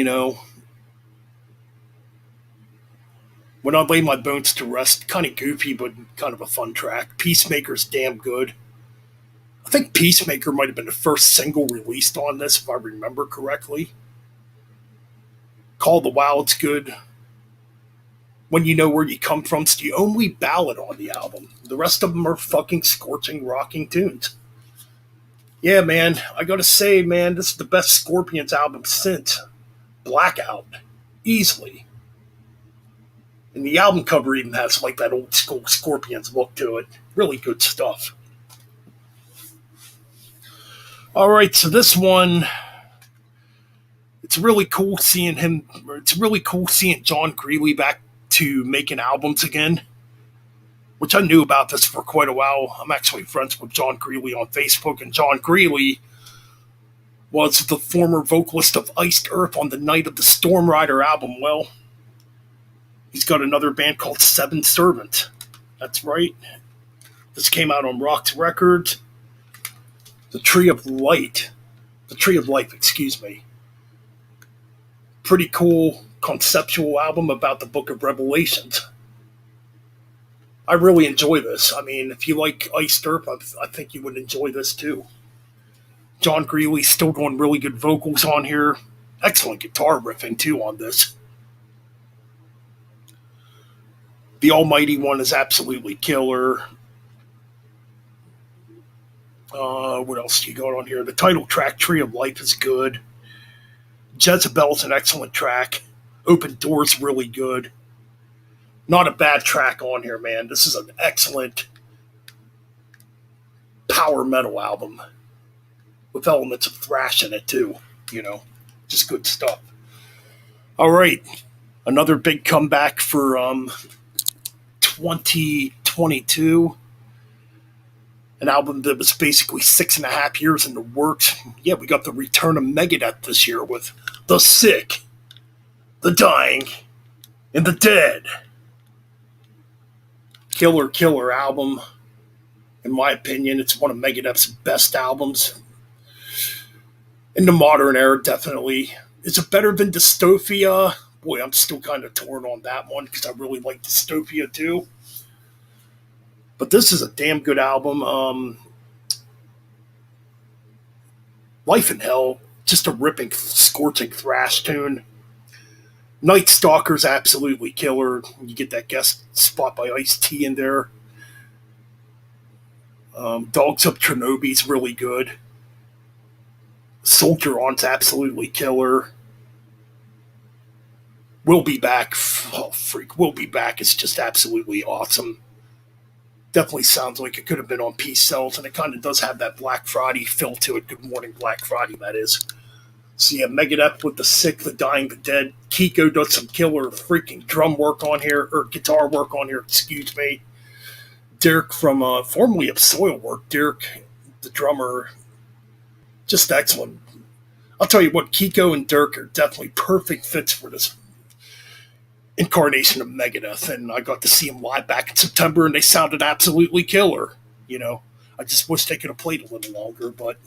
When I Lay My Bones to Rest, kind of goofy, but kind of a fun track. Peacemaker's damn good. I think Peacemaker might have been the first single released on this, if I remember correctly. Call the Wild's good. When You Know Where You Come From's the only ballad on the album. The rest of them are fucking scorching, rocking tunes. Yeah, man, I gotta say, man, this is the best Scorpions album since Blackout. Easily. And the album cover even has like that old school Scorpions look to it. Really good stuff. Alright, so this one, it's really cool seeing John Greeley back to making albums again, which I knew about this for quite a while. I'm actually friends with John Greeley on Facebook, and John Greeley was the former vocalist of Iced Earth on the Night of the Storm Rider album. Well, he's got another band called Seven Servant. That's right. This came out on Rock's Records. The Tree of Life, excuse me. Pretty cool conceptual album about the Book of Revelations. I really enjoy this. I mean, if you like Ice Derp, I think you would enjoy this too. John Greeley's still doing really good vocals on here. Excellent guitar riffing too on this. The Almighty one is absolutely killer. What else do you got on here? The title track, Tree of Life, is good. Jezebel's an excellent track. Open Door's really good. Not a bad track on here, man. This is an excellent power metal album with elements of thrash in it, too. You know, just good stuff. All right. Another big comeback for 2022. An album that was basically 6.5 years in the works. Yeah, we got the return of Megadeth this year with The Sick, The Dying, and The Dead. Killer album. In my opinion, it's one of Megadeth's best albums. In the modern era, definitely. Is it better than Dystopia? Boy, I'm still kind of torn on that one because I really like Dystopia too. But this is a damn good album. Life in Hell, just a ripping, scorching thrash tune. Night Stalker's absolutely killer. You get that guest spot by Ice-T in there. Dogs Up Chernoby's really good. Soldier On's absolutely killer. We'll Be Back. Oh, freak. We'll Be Back is just absolutely awesome. Definitely sounds like it could have been on Peace Cells, and it kind of does have that Black Friday feel to it. Good Morning Black Friday, that is. So yeah, Megadeth with The Sick, The Dying, The Dead. Kiko does some killer freaking drum work on here, or guitar work on here, excuse me. Derek from formerly of Soilwork, Derek, the drummer, just excellent. I'll tell you what, Kiko and Dirk are definitely perfect fits for this incarnation of Megadeth, and I got to see them live back in September, and they sounded absolutely killer. You know, I just wish they could have played a little longer, but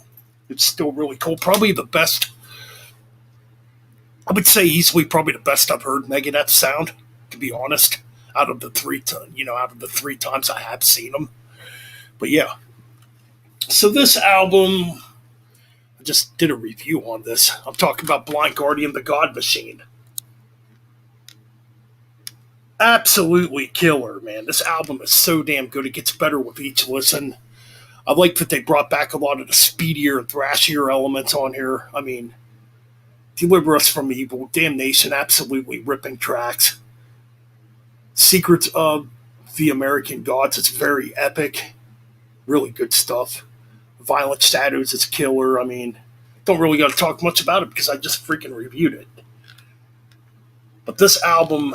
it's still really cool. Probably the best. I would say easily probably the best I've heard Megadeth sound, to be honest. Out of the three times I have seen them, but yeah. So this album, I just did a review on this. I'm talking about Blind Guardian, The God Machine. Absolutely killer, man. This album is so damn good. It gets better with each listen. I like that they brought back a lot of the speedier and thrashier elements on here. I mean, Deliver Us from Evil, Damnation, absolutely ripping tracks. Secrets of the American Gods, it's very epic. Really good stuff. Violent Shadows is killer. I mean, don't really got to talk much about it because I just freaking reviewed it. But this album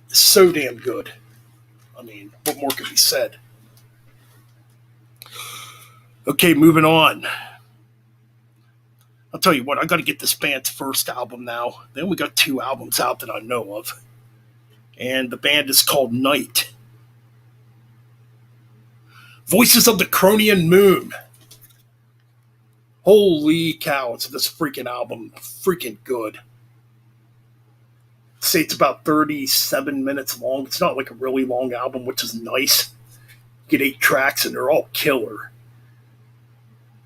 is so damn good. I mean, what more could be said? Okay, moving on. I'll tell you what, I got to get this band's first album now. They only got 2 albums out that I know of. And the band is called Night. Voices of the Cronian Moon. Holy cow, it's this freaking album. Freaking good. I'd say it's about 37 minutes long. It's not like a really long album, which is nice. You get 8 tracks and they're all killer.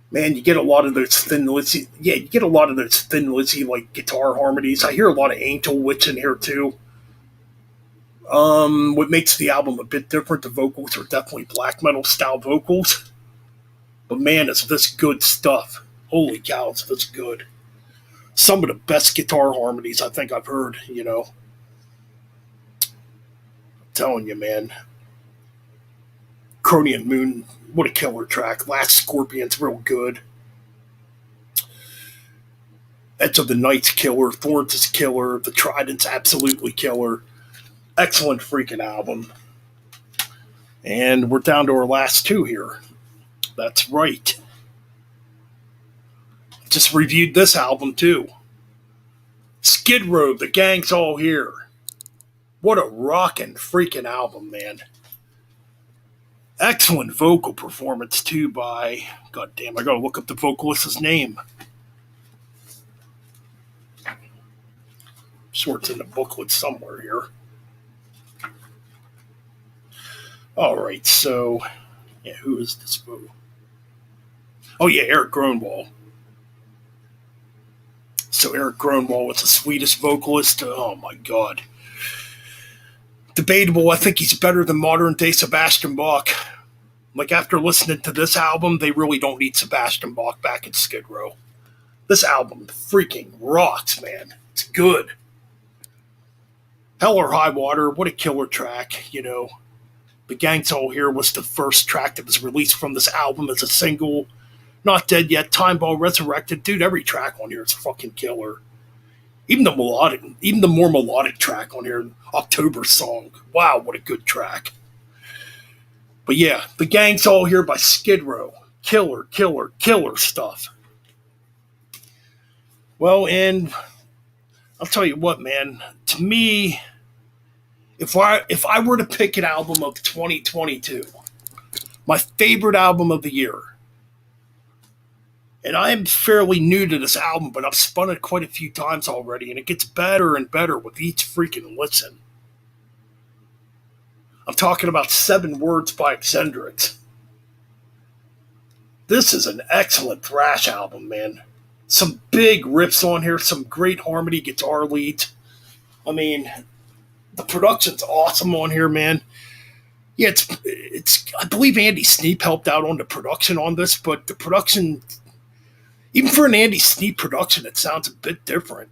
Man, you get a lot of those Thin Lizzy. Yeah, you get a lot of those Thin Lizzy like guitar harmonies. I hear a lot of Angel Witch in here too. What makes the album a bit different, the vocals are definitely black metal style vocals. But man, it's this good stuff. Holy cow, it's this good. Some of the best guitar harmonies I think I've heard, you know. I'm telling you, man. Cronian Moon, what a killer track. Last Scorpion's real good. Edge of the Night's killer. Thorns is killer. The Trident's absolutely killer. Excellent freaking album. And we're down to our last 2 here. That's right. Just reviewed this album too. Skid Row, The Gang's All Here. What a rockin' freaking album, man. Excellent vocal performance too by, god damn, I gotta look up the vocalist's name. Sure, it's in the booklet somewhere here. All right, so yeah, who is this fool? Oh yeah, Eric Gronwall. So Eric Gronwall was a Swedish vocalist. Oh my god, debatable. I think he's better than modern day Sebastian Bach. Like after listening to this album, they really don't need Sebastian Bach back in Skid Row. This album freaking rocks, man. It's good. Hell or High Water, what a killer track, you know. The Gang's All Here was the first track that was released from this album as a single. Not Dead Yet, Time Ball Resurrected. Dude, every track on here is fucking killer. Even the more melodic track on here, October Song. Wow, what a good track. But yeah, The Gang's All Here by Skid Row. Killer, killer, killer stuff. Well, and I'll tell you what, man. To me, if I were to pick an album of 2022, my favorite album of the year, and I am fairly new to this album, but I've spun it quite a few times already, and it gets better and better with each freaking listen. I'm talking about Seven Words by Eccentrics. This is an excellent thrash album, man. Some big riffs on here, some great harmony guitar leads. I mean, the production's awesome on here, man. Yeah, it's. I believe Andy Sneap helped out on the production on this, but the production, even for an Andy Sneap production, it sounds a bit different.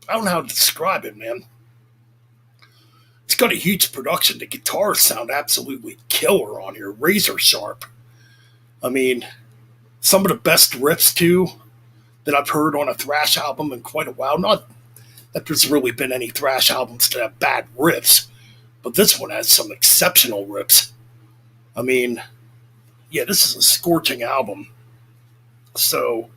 I don't know how to describe it, man. It's got a huge production. The guitars sound absolutely killer on here, razor sharp. I mean, some of the best riffs too that I've heard on a thrash album in quite a while. Not that there's really been any thrash albums that have bad riffs, but this one has some exceptional riffs. I mean, yeah, this is a scorching album. So,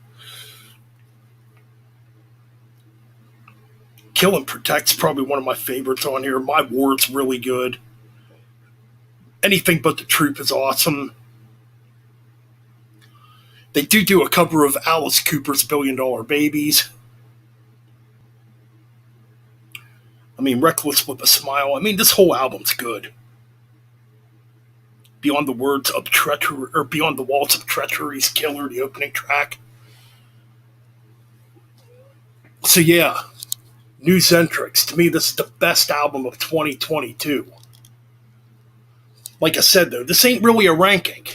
Kill and Protect's probably one of my favorites on here. My Ward's really good. Anything But the Truth is awesome. They do a cover of Alice Cooper's Billion Dollar Babies. I mean, Reckless with a Smile. I mean, this whole album's good. Beyond the Words of Treachery, or Beyond the Walls of Treachery's Killer, the opening track. So yeah, New Zentrix. To me, this is the best album of 2022. Like I said, though, this ain't really a ranking.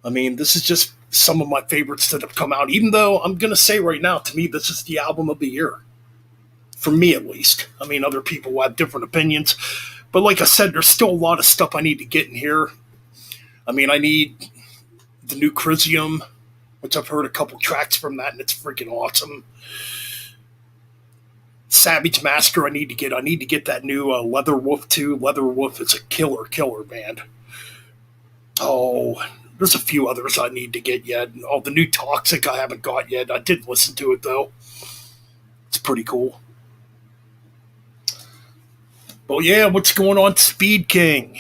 I mean, this is just some of my favorites that have come out, even though I'm going to say right now, to me, this is the album of the year. For me, at least. I mean, other people have different opinions. But like I said, there's still a lot of stuff I need to get in here. I mean, I need the new Crisium, which I've heard a couple tracks from that, and it's freaking awesome. Savage Master, I need to get. I need to get that new Leatherwolf too. Leatherwolf is a killer band. Oh, there's a few others I need to get yet. Oh, the new Toxic I haven't got yet. I did listen to it though. It's pretty cool. But yeah, what's going on, Speed King?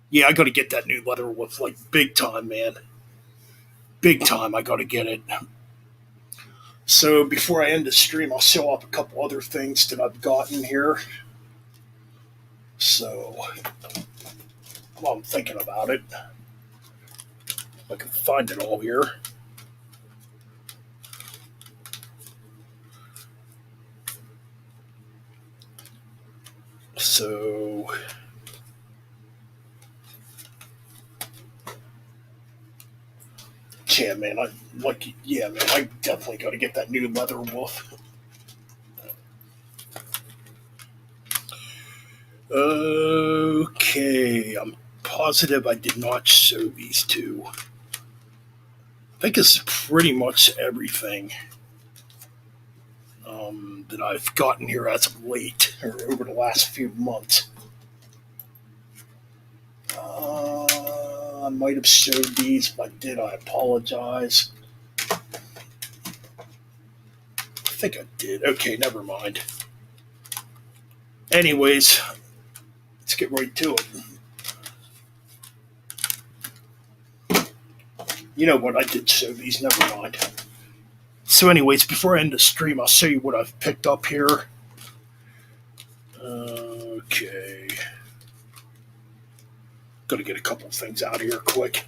Yeah, I got to get that new Leatherwolf like big time, man. Big time. I got to get it. So before I end the stream, I'll show off a couple other things that I've gotten here. So while I'm thinking about it, I can find it all here. So yeah, man, I definitely got to get that new Leather Wolf. Okay, I'm positive I did not show these two. I think it's pretty much everything that I've gotten here as of late, or over the last few months. I might have showed these. If I did, I apologize. I think I did. Okay, never mind. Anyways, let's get right to it. You know what? I did show these. Never mind. So anyways, before I end the stream, I'll show you what I've picked up here. Okay. Gotta get a couple of things out here quick.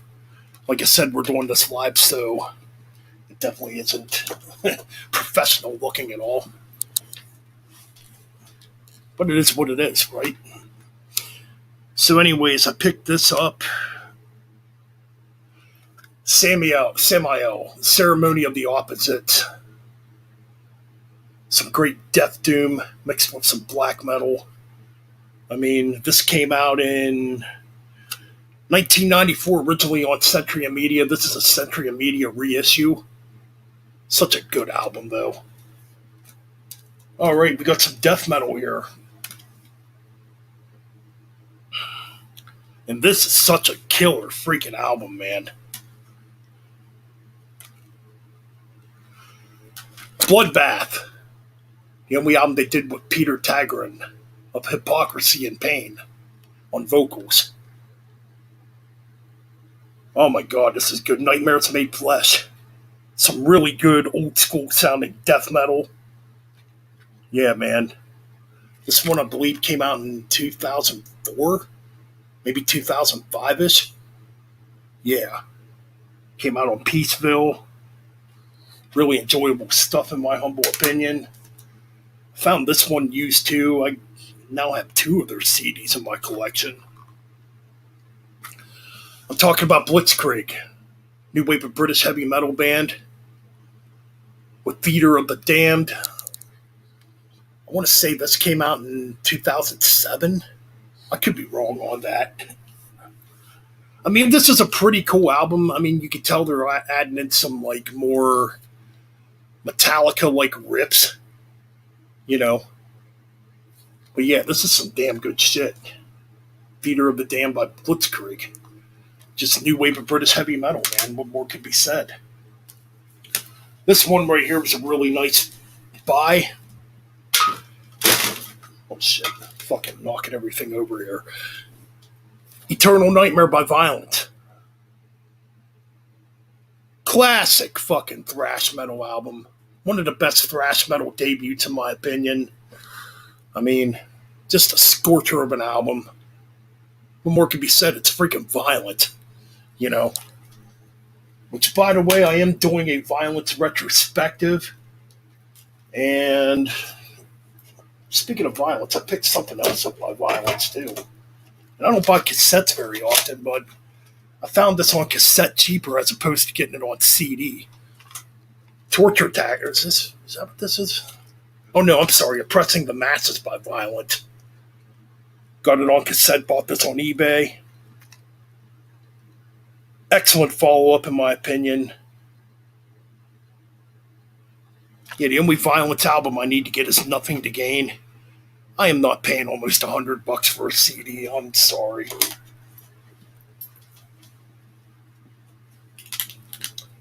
Like I said, we're doing this live, so it definitely isn't professional looking at all. But it is what it is, right? So, anyways, I picked this up. Samael, Ceremony of the Opposites. Some great death doom mixed with some black metal. I mean, this came out in 1994, originally on Century and Media. This is a Century and Media reissue. Such a good album, though. All right, we got some death metal here. And this is such a killer freaking album, man. Bloodbath. The only album they did with Peter Tagrin of Hypocrisy and Pain on vocals. Oh my god, this is good. Nightmares Made Flesh. Some really good old school sounding death metal. Yeah, man. This one, I believe, came out in 2004, maybe 2005 ish. Yeah. Came out on Peaceville. Really enjoyable stuff, in my humble opinion. Found this one used too. I now have two of their CDs in my collection. I'm talking about Blitzkrieg, new wave of British heavy metal band with Theater of the Damned. I want to say this came out in 2007. I could be wrong on that. I mean, this is a pretty cool album. I mean, you can tell they're adding in some like more Metallica like rips, you know. But yeah, this is some damn good shit. Theater of the Damned by Blitzkrieg. Just new wave of British heavy metal, man. What more could be said? This one right here was a really nice buy. Oh shit. Fucking knocking everything over here. Eternal Nightmare by Violence. Classic fucking thrash metal album. One of the best thrash metal debuts, in my opinion. I mean, just a scorcher of an album. What more could be said? It's freaking violent, you know. Which, by the way, I am doing a Violence retrospective. And speaking of Violence, I picked something else up by Violence, too. And I don't buy cassettes very often, but I found this on cassette cheaper as opposed to getting it on CD. Torture Taggers. Is that what this is? Oh, no, I'm sorry. Oppressing the Masses by Violence. Got it on cassette, bought this on eBay. Excellent follow-up, in my opinion. Yeah, the only Violence album I need to get is Nothing to Gain. I am not paying almost $100 for a CD. I'm sorry.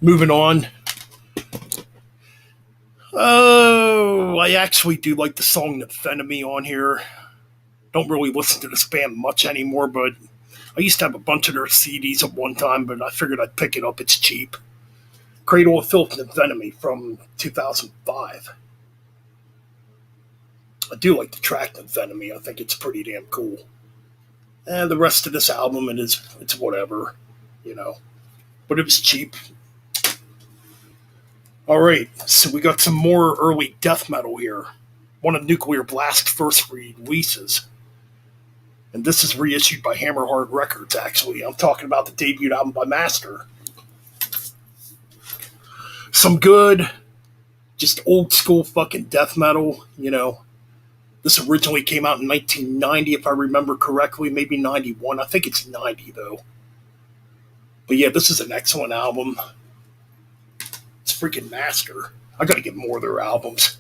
Moving on. Oh, I actually do like the song Nephenemy on here. Don't really listen to this band much anymore, but I used to have a bunch of their CDs at one time, but I figured I'd pick it up. It's cheap. Cradle of Filth Nephenemy from 2005. I do like the track Nephenemy. I think it's pretty damn cool. And the rest of this album, it's whatever, you know. But it was cheap. Alright, so we got some more early death metal here. One of Nuclear Blast's first releases. And this is reissued by Hammerheart Records, actually. I'm talking about the debut album by Master. Some good, just old school fucking death metal, you know. This originally came out in 1990, if I remember correctly, maybe 91. I think it's 90, though. But yeah, this is an excellent album. It's freaking Master. I gotta get more of their albums.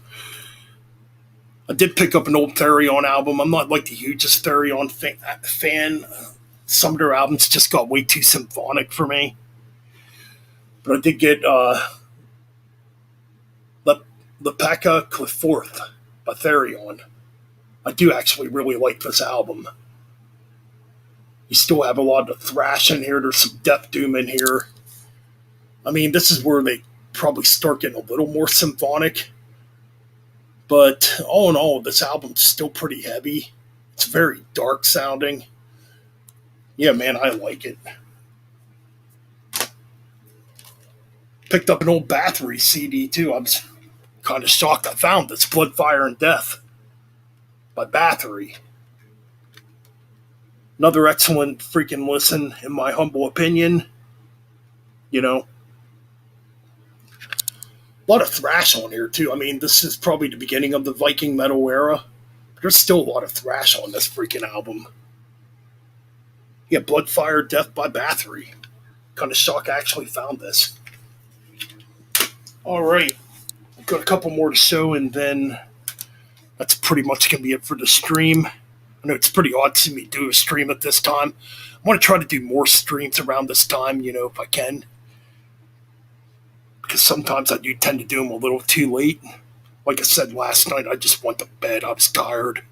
I did pick up an old Therion album. I'm not like the hugest Therion fan. Some of their albums just got way too symphonic for me. But I did get Lepeka Clifforth by Therion. I do actually really like this album. You still have a lot of thrash in here. There's some death doom in here. I mean, this is where they probably start getting a little more symphonic. But all in all, this album's still pretty heavy. It's very dark sounding. Yeah, man, I like it. Picked up an old Bathory CD too. I was kind of shocked I found this Blood, Fire, and Death by Bathory. Another excellent freaking listen, in my humble opinion. You know, a lot of thrash on here too. I mean, this is probably the beginning of the Viking metal era. But there's still a lot of thrash on this freaking album. Yeah, Blood, Fire, Death by Bathory. Kind of shocked I actually found this. All right, got a couple more to show, and then that's pretty much going to be it for the stream. I know it's pretty odd to see me do a stream at this time. I want to try to do more streams around this time, if I can. Because sometimes I do tend to do them a little too late. Like I said last night, I just went to bed. I was tired.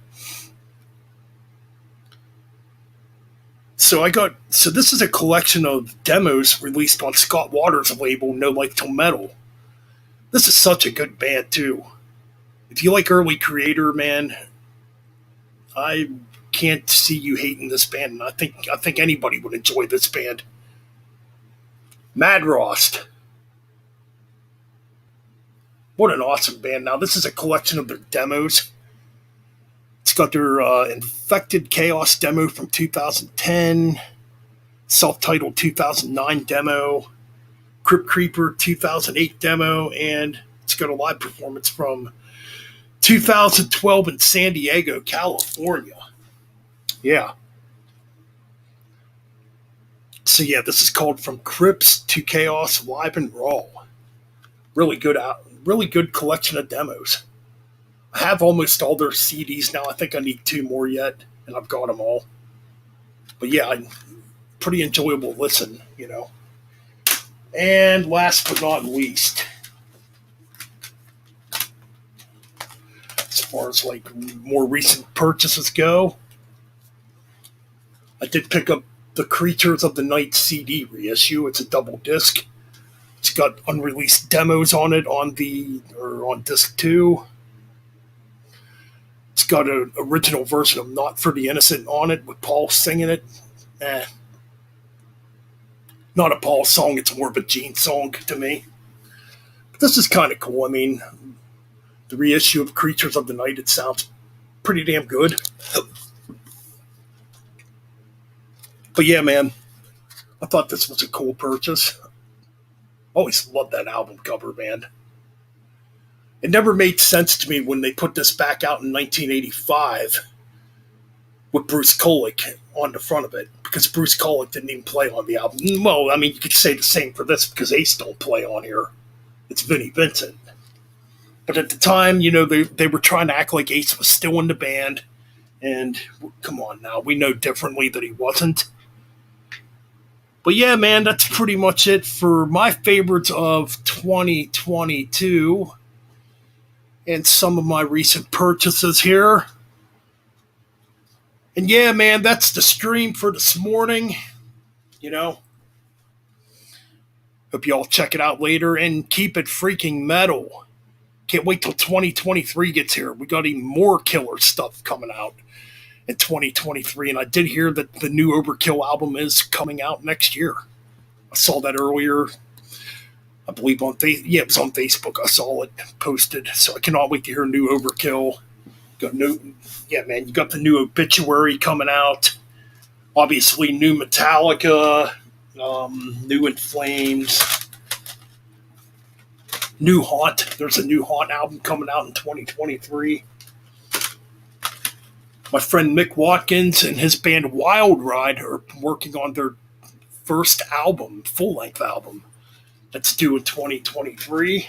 So this is a collection of demos released on Scott Waters' label, No Life Till Metal. This is such a good band too. If you like early Creator, man, I can't see you hating this band, and I think anybody would enjoy this band. Mad Rost. What an awesome band. Now, this is a collection of their demos. It's got their Infected Chaos demo from 2010, self-titled 2009 demo, Crypt Creeper 2008 demo, and it's got a live performance from 2012 in San Diego, California. Yeah. So yeah, this is called From Crypts to Chaos, Live and Raw. Really good collection of demos. I have almost all their CDs now. I think I need 2 more yet, and I've got them all. But yeah, pretty enjoyable listen, And last but not least, as far as like more recent purchases go, I did pick up the Creatures of the Night CD reissue. It's a double disc. It's got unreleased demos on it on disc 2. It's got an original version of Not for the Innocent on it with Paul singing it. Not a Paul song, it's more of a Gene song to me. But this is kind of cool. I mean, the reissue of Creatures of the Night, it sounds pretty damn good. But yeah, man, I thought this was a cool purchase. Always loved that album cover, man. It never made sense to me when they put this back out in 1985 with Bruce Kulick on the front of it, because Bruce Kulick didn't even play on the album. Well, I mean, you could say the same for this because Ace don't play on here. It's Vinnie Vincent. But at the time, they were trying to act like Ace was still in the band, and come on now, we know differently that he wasn't. But yeah, man, that's pretty much it for my favorites of 2022 and some of my recent purchases here. And yeah, man, that's the stream for this morning. Hope y'all check it out later and keep it freaking metal. Can't wait till 2023 gets here. We got even more killer stuff coming out in 2023, and I did hear that the new Overkill album is coming out next year. I saw that earlier, I believe on it was on Facebook. I saw it posted, so I cannot wait to hear new Overkill. You got the new Obituary coming out. Obviously, new Metallica, new In Flames, new Haunt. There's a new Haunt album coming out in 2023. My friend Mick Watkins and his band Wild Ride are working on their first album, full-length album, that's due in 2023.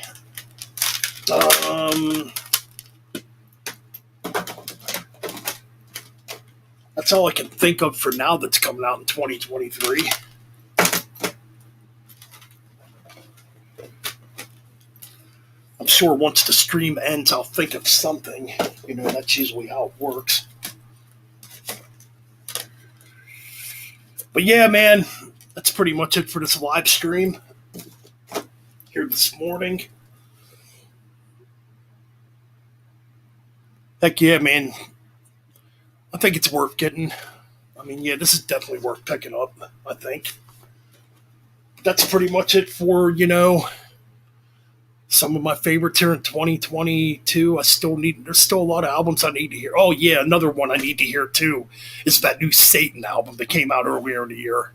That's all I can think of for now that's coming out in 2023. I'm sure once the stream ends, I'll think of something. That's usually how it works. But yeah, man, that's pretty much it for this live stream here this morning. Heck yeah, man. I think it's worth getting. I mean, yeah, this is definitely worth picking up, I think. That's pretty much it for, some of my favorites here in 2022. There's still a lot of albums I need to hear. Oh, yeah, another one I need to hear too is that new Satan album that came out earlier in the year.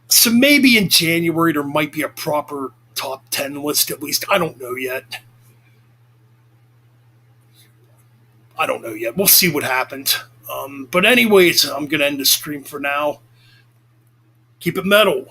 So maybe in January there might be a proper top 10 list at least. I don't know yet. I don't know yet. We'll see what happens. But anyways, I'm gonna end the stream for now. Keep it metal.